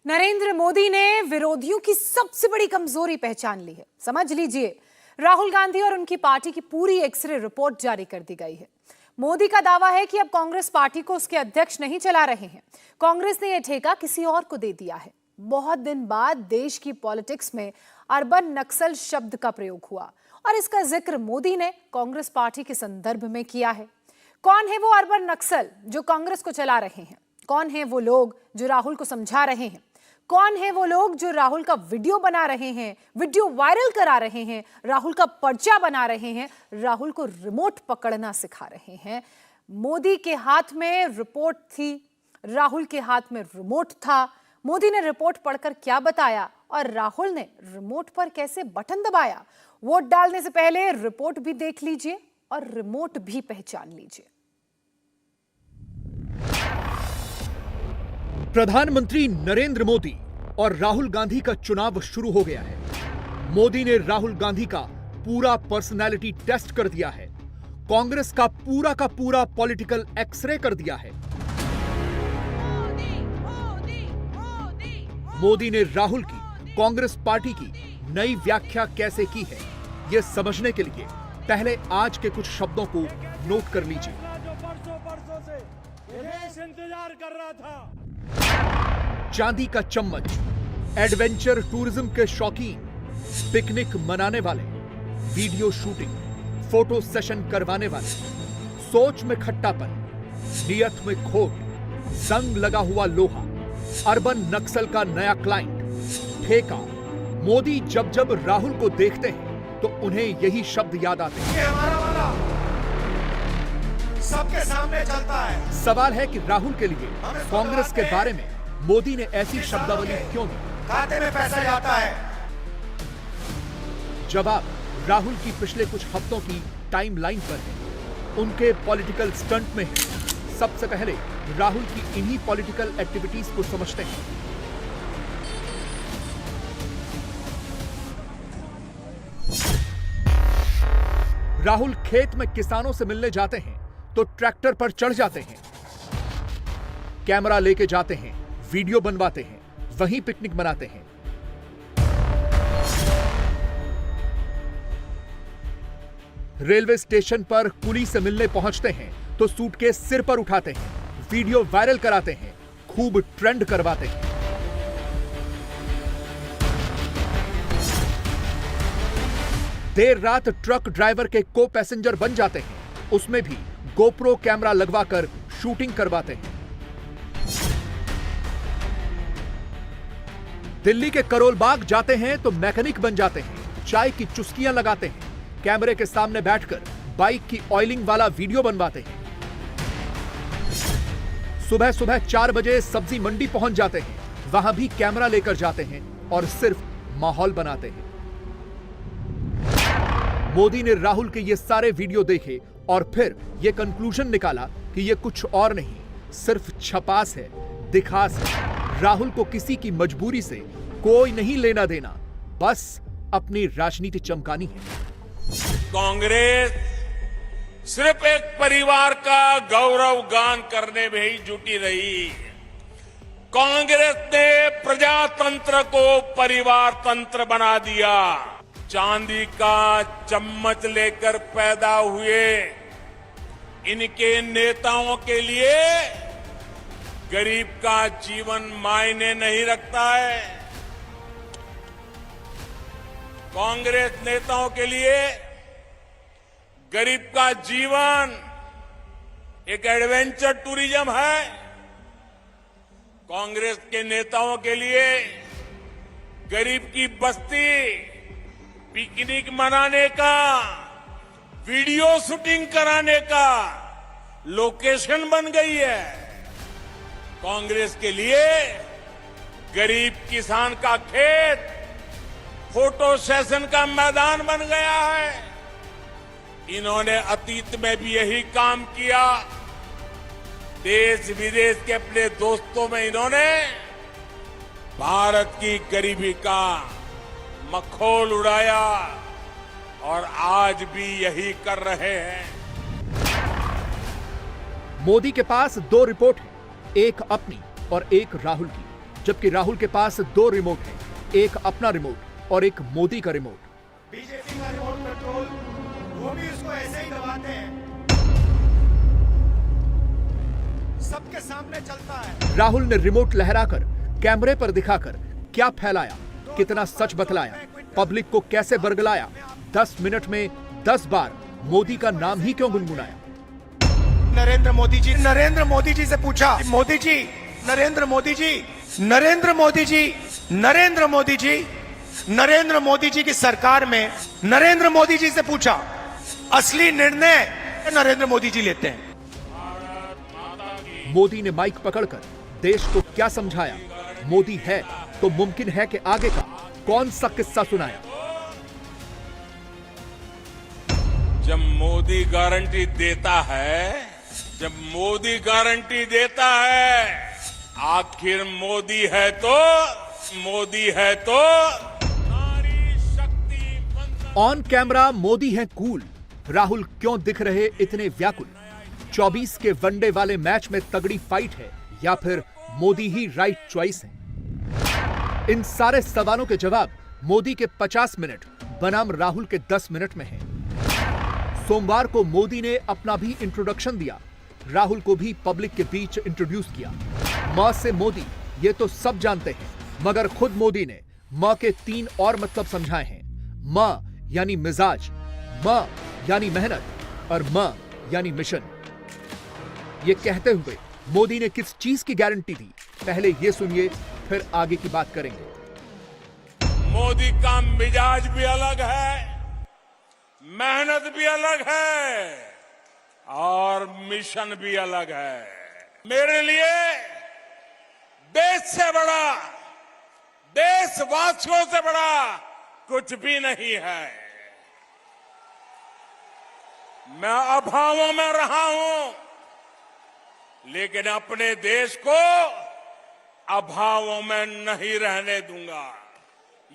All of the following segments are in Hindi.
नरेंद्र मोदी ने विरोधियों की सबसे बड़ी कमजोरी पहचान ली है। समझ लीजिए, राहुल गांधी और उनकी पार्टी की पूरी एक्सरे रिपोर्ट जारी कर दी गई है। मोदी का दावा है कि अब कांग्रेस पार्टी को उसके अध्यक्ष नहीं चला रहे हैं, कांग्रेस ने यह ठेका किसी और को दे दिया है। बहुत दिन बाद देश की पॉलिटिक्स में अर्बन नक्सल शब्द का प्रयोग हुआ और इसका जिक्र मोदी ने कांग्रेस पार्टी के संदर्भ में किया है। कौन है वो अर्बन नक्सल जो कांग्रेस को चला रहे हैं? कौन है वो लोग जो राहुल को समझा रहे हैं? कौन है वो लोग जो राहुल का वीडियो बना रहे हैं, वीडियो वायरल करा रहे हैं, राहुल का पर्चा बना रहे हैं, राहुल को रिमोट पकड़ना सिखा रहे हैं? मोदी के हाथ में रिपोर्ट थी, राहुल के हाथ में रिमोट था। मोदी ने रिपोर्ट पढ़कर क्या बताया और राहुल ने रिमोट पर कैसे बटन दबाया? वोट डालने से पहले रिपोर्ट भी देख लीजिए और रिमोट भी पहचान लीजिए। प्रधानमंत्री नरेंद्र मोदी और राहुल गांधी का चुनाव शुरू हो गया है। मोदी ने राहुल गांधी का पूरा पर्सनालिटी टेस्ट कर दिया है, कांग्रेस का पूरा पॉलिटिकल एक्सरे कर दिया है। मोदी ने राहुल की कांग्रेस पार्टी की नई व्याख्या कैसे की है, यह समझने के लिए पहले आज के कुछ शब्दों को नोट कर लीजिए। बरसों से इंतजार कर रहा था। चांदी का चम्मच, एडवेंचर टूरिज्म के शौकीन, पिकनिक मनाने वाले, वीडियो शूटिंग, फोटो सेशन करवाने वाले, सोच में खट्टापन, नियत में खोट, जंग लगा हुआ लोहा, अर्बन नक्सल का नया क्लाइंट, ठेका। मोदी जब जब राहुल को देखते हैं तो उन्हें यही शब्द याद आते हैं। ये हमारा वाला सबके सामने चलता है। सवाल है कि राहुल के लिए कांग्रेस के बारे में मोदी ने ऐसी शब्दावली क्यों दी? खाते में पैसा जाता है। जवाब राहुल की पिछले कुछ हफ्तों की टाइमलाइन पर है, उनके पॉलिटिकल स्टंट में है। सबसे पहले राहुल की इन्हीं पॉलिटिकल एक्टिविटीज को समझते हैं। राहुल खेत में किसानों से मिलने जाते हैं तो ट्रैक्टर पर चढ़ जाते हैं, कैमरा लेके जाते हैं, वीडियो बनवाते हैं, वहीं पिकनिक मनाते हैं। रेलवे स्टेशन पर कुली से मिलने पहुंचते हैं तो सूटकेस सिर पर उठाते हैं, वीडियो वायरल कराते हैं, खूब ट्रेंड करवाते हैं। देर रात ट्रक ड्राइवर के को पैसेंजर बन जाते हैं, उसमें भी गोप्रो कैमरा लगवाकर शूटिंग करवाते हैं। दिल्ली के करोल बाग जाते हैं तो मैकेनिक बन जाते हैं, चाय की चुस्कियां लगाते हैं, कैमरे के सामने बैठकर बाइक की ऑयलिंग वाला वीडियो बनवाते हैं। सुबह सुबह 4 बजे सब्जी मंडी पहुंच जाते हैं, वहां भी कैमरा लेकर जाते हैं और सिर्फ माहौल बनाते हैं। मोदी ने राहुल के ये सारे वीडियो देखे और फिर यह कंक्लूजन निकाला कि यह कुछ और नहीं, सिर्फ छपास है, दिखास है। राहुल को किसी की मजबूरी से कोई नहीं लेना देना, बस अपनी राजनीति चमकानी है। कांग्रेस सिर्फ एक परिवार का गौरव गान करने में ही जुटी रही। कांग्रेस ने प्रजातंत्र को परिवार तंत्र बना दिया। चांदी का चम्मच लेकर पैदा हुए इनके नेताओं के लिए गरीब का जीवन मायने नहीं रखता है। कांग्रेस नेताओं के लिए गरीब का जीवन एक एडवेंचर टूरिज्म है। कांग्रेस के नेताओं के लिए गरीब की बस्ती पिकनिक मनाने का, वीडियो शूटिंग कराने का लोकेशन बन गई है। कांग्रेस के लिए गरीब किसान का खेत फोटो सेशन का मैदान बन गया है। इन्होंने अतीत में भी यही काम किया। देश विदेश के अपने दोस्तों में इन्होंने भारत की गरीबी का मखौल उड़ाया और आज भी यही कर रहे हैं। मोदी के पास 2 रिपोर्ट है, एक अपनी और एक राहुल की। जबकि राहुल के पास 2 रिमोट हैं, एक अपना रिमोट और एक मोदी का रिमोट। बीजेपी का रिमोट कंट्रोल वो भी उसको ऐसे ही दबाते हैं, सबके सामने चलता है। राहुल ने रिमोट लहराकर कैमरे पर दिखाकर क्या फैलाया, कितना सच बतलाया, पब्लिक को कैसे बरगलाया, 10 मिनट में 10 बार मोदी का नाम ही क्यों गुनगुनाया। नरेंद्र मोदी जी से पूछा, मोदी जी, नरेंद्र मोदी जी, नरेंद्र मोदी जी, नरेंद्र मोदी जी, नरेंद्र मोदी जी की सरकार में नरेंद्र मोदी जी से पूछा, असली निर्णय नरेंद्र मोदी जी लेते हैं। मोदी ने माइक पकड़कर देश को क्या समझाया, मोदी है तो मुमकिन है कि आगे का कौन सा किस्सा सुनाया। जब मोदी गारंटी देता है, जब मोदी गारंटी देता है, आखिर मोदी है तो नारी शक्ति मंत्र। ऑन कैमरा मोदी है कूल, राहुल क्यों दिख रहे इतने व्याकुल। 24 के वनडे वाले मैच में तगड़ी फाइट है या फिर मोदी ही राइट चॉइस है। इन सारे सवालों के जवाब मोदी के 50 मिनट बनाम राहुल के 10 मिनट में है। सोमवार को मोदी ने अपना भी इंट्रोडक्शन दिया, राहुल को भी पब्लिक के बीच इंट्रोड्यूस किया। मां से मोदी ये तो सब जानते हैं, मगर खुद मोदी ने मां के 3 और मतलब समझाए हैं। मां यानी मिजाज, मां यानी मेहनत और मां यानी मिशन। ये कहते हुए मोदी ने किस चीज की गारंटी दी, पहले ये सुनिए फिर आगे की बात करेंगे। मोदी का मिजाज भी अलग है, मेहनत भी अलग है और मिशन भी अलग है। मेरे लिए देश से बड़ा, देशवासियों से बड़ा कुछ भी नहीं है। मैं अभावों में रहा हूं, लेकिन अपने देश को अभावों में नहीं रहने दूंगा।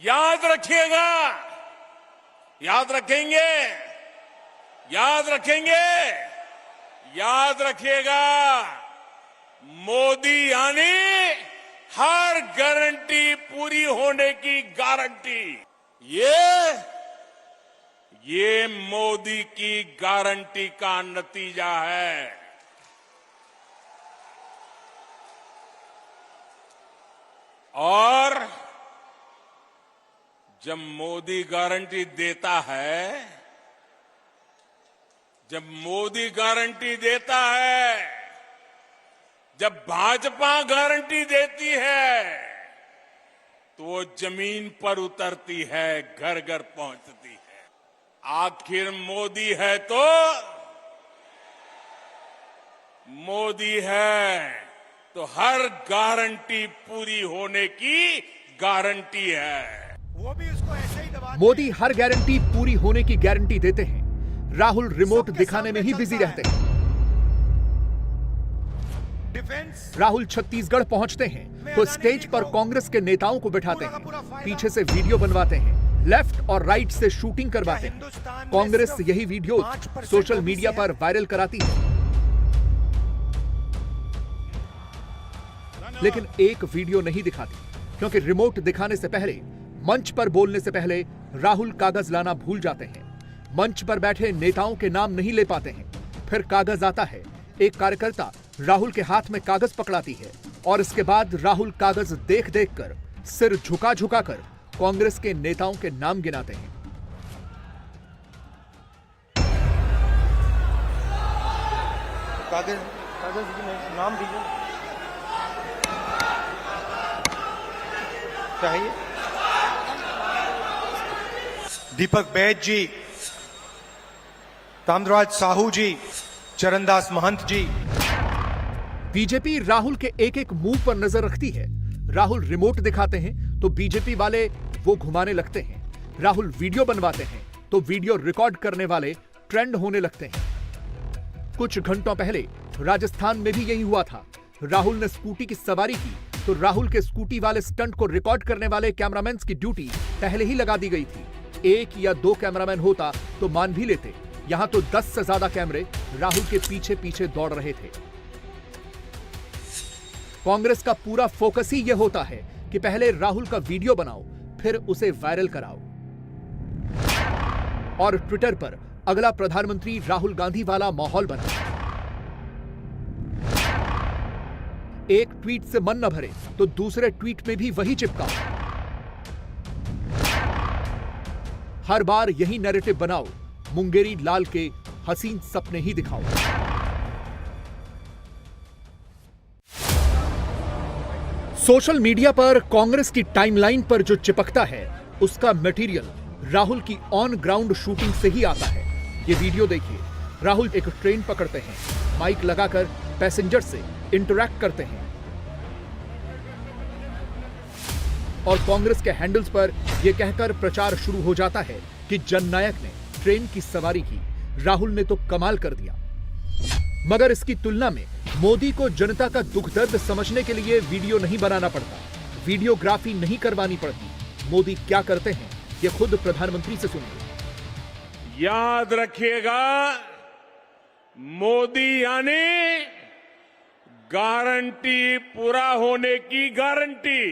याद रखिएगा, याद रखेंगे, याद रखेंगे, याद रखिएगा, मोदी यानी हर गारंटी पूरी होने की गारंटी। ये मोदी की गारंटी का नतीजा है। और जब मोदी गारंटी देता है, जब मोदी गारंटी देता है, जब भाजपा गारंटी देती है, तो वो जमीन पर उतरती है, घर घर पहुंचती है। आखिर मोदी है तो मोदी है तो हर गारंटी पूरी होने की गारंटी है। वो भी उसको ऐसे ही दबा। मोदी हर गारंटी पूरी होने की गारंटी देते हैं, राहुल रिमोट दिखाने में ही बिजी रहते हैं। डिफेंस राहुल छत्तीसगढ़ पहुंचते हैं तो स्टेज पर कांग्रेस के नेताओं को बिठाते हैं, पीछे से वीडियो बनवाते हैं, लेफ्ट और राइट से शूटिंग करवाते हैं। कांग्रेस यही वीडियो सोशल मीडिया पर वायरल कराती है। लेकिन एक वीडियो नहीं दिखाती, क्योंकि रिमोट दिखाने से पहले, मंच पर बोलने से पहले राहुल कागज लाना भूल जाते हैं। मंच पर बैठे नेताओं के नाम नहीं ले पाते हैं। फिर कागज आता है, एक कार्यकर्ता राहुल के हाथ में कागज पकड़ाती है और इसके बाद राहुल कागज देख देख कर, सिर झुका झुका कर कांग्रेस के नेताओं के नाम गिनाते हैं। कागज नाम दीजिए। चाहिए दीपक बैद जी, ताम्रध्वज साहू जी, चरणदास महंत जी। बीजेपी राहुल के एक एक मूव पर नजर रखती है। राहुल रिमोट दिखाते हैं तो बीजेपी वाले वो घुमाने लगते हैं। राहुल वीडियो बनवाते हैं तो वीडियो रिकॉर्ड करने वाले ट्रेंड होने लगते हैं। कुछ घंटों पहले राजस्थान में भी यही हुआ था। राहुल ने स्कूटी की सवारी की तो राहुल के स्कूटी वाले स्टंट को रिकॉर्ड करने वाले कैमरामैन की ड्यूटी पहले ही लगा दी गई थी। 1 या 2 कैमरामैन होता तो मान भी लेते, यहां तो 10 से ज्यादा कैमरे राहुल के पीछे पीछे दौड़ रहे थे। कांग्रेस का पूरा फोकस ही यह होता है कि पहले राहुल का वीडियो बनाओ, फिर उसे वायरल कराओ और ट्विटर पर अगला प्रधानमंत्री राहुल गांधी वाला माहौल बनाओ। एक ट्वीट से मन न भरे तो दूसरे ट्वीट में भी वही चिपकाओ। हर बार यही नैरेटिव बनाओ, मुंगेरी लाल के हसीन सपने ही दिखाओ। सोशल मीडिया पर कांग्रेस की टाइमलाइन पर जो चिपकता है उसका मटेरियल राहुल की ऑन ग्राउंड शूटिंग से ही आता है। ये वीडियो देखिए, राहुल एक ट्रेन पकड़ते हैं, माइक लगाकर पैसेंजर से इंटरैक्ट करते हैं और कांग्रेस के हैंडल्स पर यह कहकर प्रचार शुरू हो जाता है कि जननायक ने ट्रेन की सवारी की, राहुल ने तो कमाल कर दिया। मगर इसकी तुलना में मोदी को जनता का दुख दर्द समझने के लिए वीडियो नहीं बनाना पड़ता, वीडियोग्राफी नहीं करवानी पड़ती। मोदी क्या करते हैं ये खुद प्रधानमंत्री से सुनिए। याद रखिएगा, मोदी यानी गारंटी पूरा होने की गारंटी।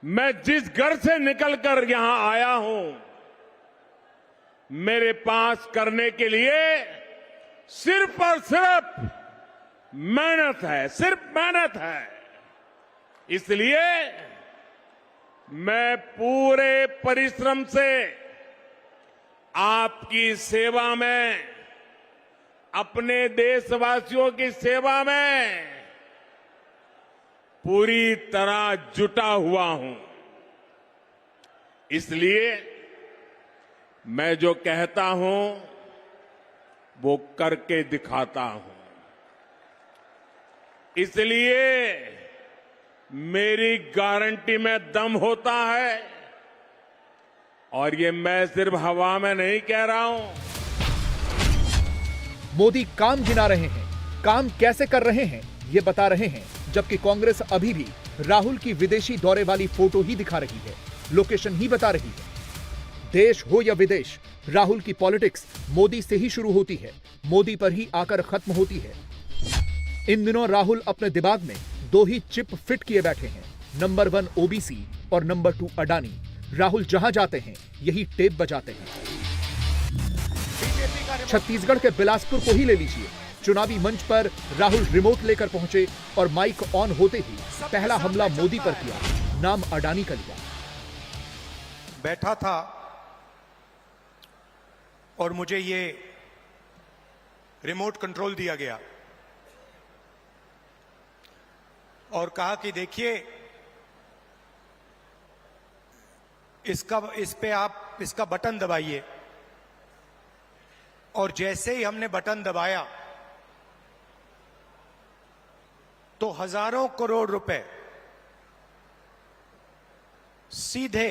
मैं जिस घर से निकलकर यहां आया हूं, मेरे पास करने के लिए सिर्फ और सिर्फ मेहनत है, सिर्फ मेहनत है। इसलिए मैं पूरे परिश्रम से आपकी सेवा में, अपने देशवासियों की सेवा में पूरी तरह जुटा हुआ हूं। इसलिए मैं जो कहता हूं वो करके दिखाता हूं। इसलिए मेरी गारंटी में दम होता है और ये मैं सिर्फ हवा में नहीं कह रहा हूं। मोदी काम गिना रहे हैं, काम कैसे कर रहे हैं ये बता रहे हैं, जबकि कांग्रेस अभी भी राहुल की विदेशी दौरे वाली फोटो ही दिखा रही है, लोकेशन ही बता रही है। देश हो या विदेश, राहुल की पॉलिटिक्स मोदी से ही शुरू होती है, मोदी पर ही आकर खत्म होती है। इन दिनों राहुल अपने दिमाग में दो ही चिप फिट किए बैठे हैं, नंबर 1 ओबीसी और नंबर 2 अडानी। राहुल जहां जाते हैं यही टेप बजाते हैं। छत्तीसगढ़ के बिलासपुर को ही ले लीजिए, चुनावी मंच पर राहुल रिमोट लेकर पहुंचे और माइक ऑन होते ही पहला हमला मोदी पर किया, नाम अडानी का लिया। बैठा था और मुझे ये रिमोट कंट्रोल दिया गया और कहा कि देखिए इस पे आप इसका बटन दबाइए। और जैसे ही हमने बटन दबाया तो हजारों करोड़ रुपए सीधे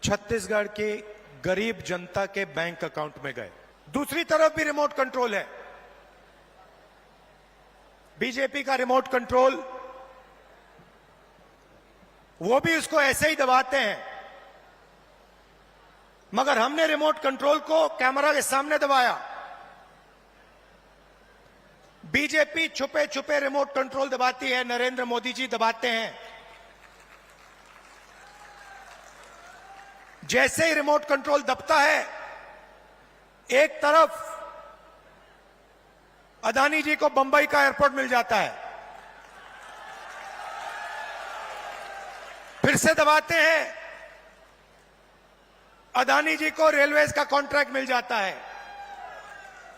छत्तीसगढ़ के गरीब जनता के बैंक अकाउंट में गए। दूसरी तरफ भी रिमोट कंट्रोल है, बीजेपी का रिमोट कंट्रोल, वो भी उसको ऐसे ही दबाते हैं। मगर हमने रिमोट कंट्रोल को कैमरा के सामने दबाया। बीजेपी छुपे छुपे रिमोट कंट्रोल दबाती है, नरेंद्र मोदी जी दबाते हैं। जैसे ही रिमोट कंट्रोल दबता है, एक तरफ अदानी जी को बंबई का एयरपोर्ट मिल जाता है, फिर से दबाते हैं, अदानी जी को रेलवेज का कॉन्ट्रैक्ट मिल जाता है,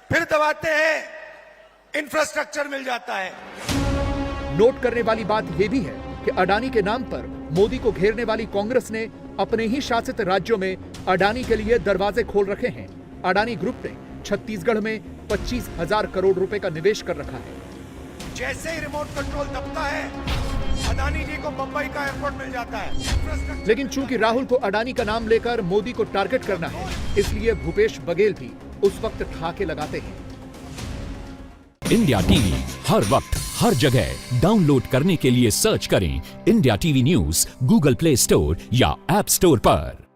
फिर दबाते हैं, इंफ्रास्ट्रक्चर मिल जाता है। नोट करने वाली बात यह भी है कि अडानी के नाम पर मोदी को घेरने वाली कांग्रेस ने अपने ही शासित राज्यों में अडानी के लिए दरवाजे खोल रखे हैं। अडानी ग्रुप ने छत्तीसगढ़ में 25,000 करोड़ रुपए का निवेश कर रखा है। जैसे ही रिमोट कंट्रोल दबता है, अडानी जी को बंबई का एयरपोर्ट मिल जाता है। लेकिन चूंकि राहुल को अडानी का नाम लेकर मोदी को टारगेट करना है, इसलिए भूपेश बघेल भी उस वक्त ठाके लगाते हैं। इंडिया टीवी हर वक्त हर जगह डाउनलोड करने के लिए सर्च करें India TV news Google play store या ऐप स्टोर पर।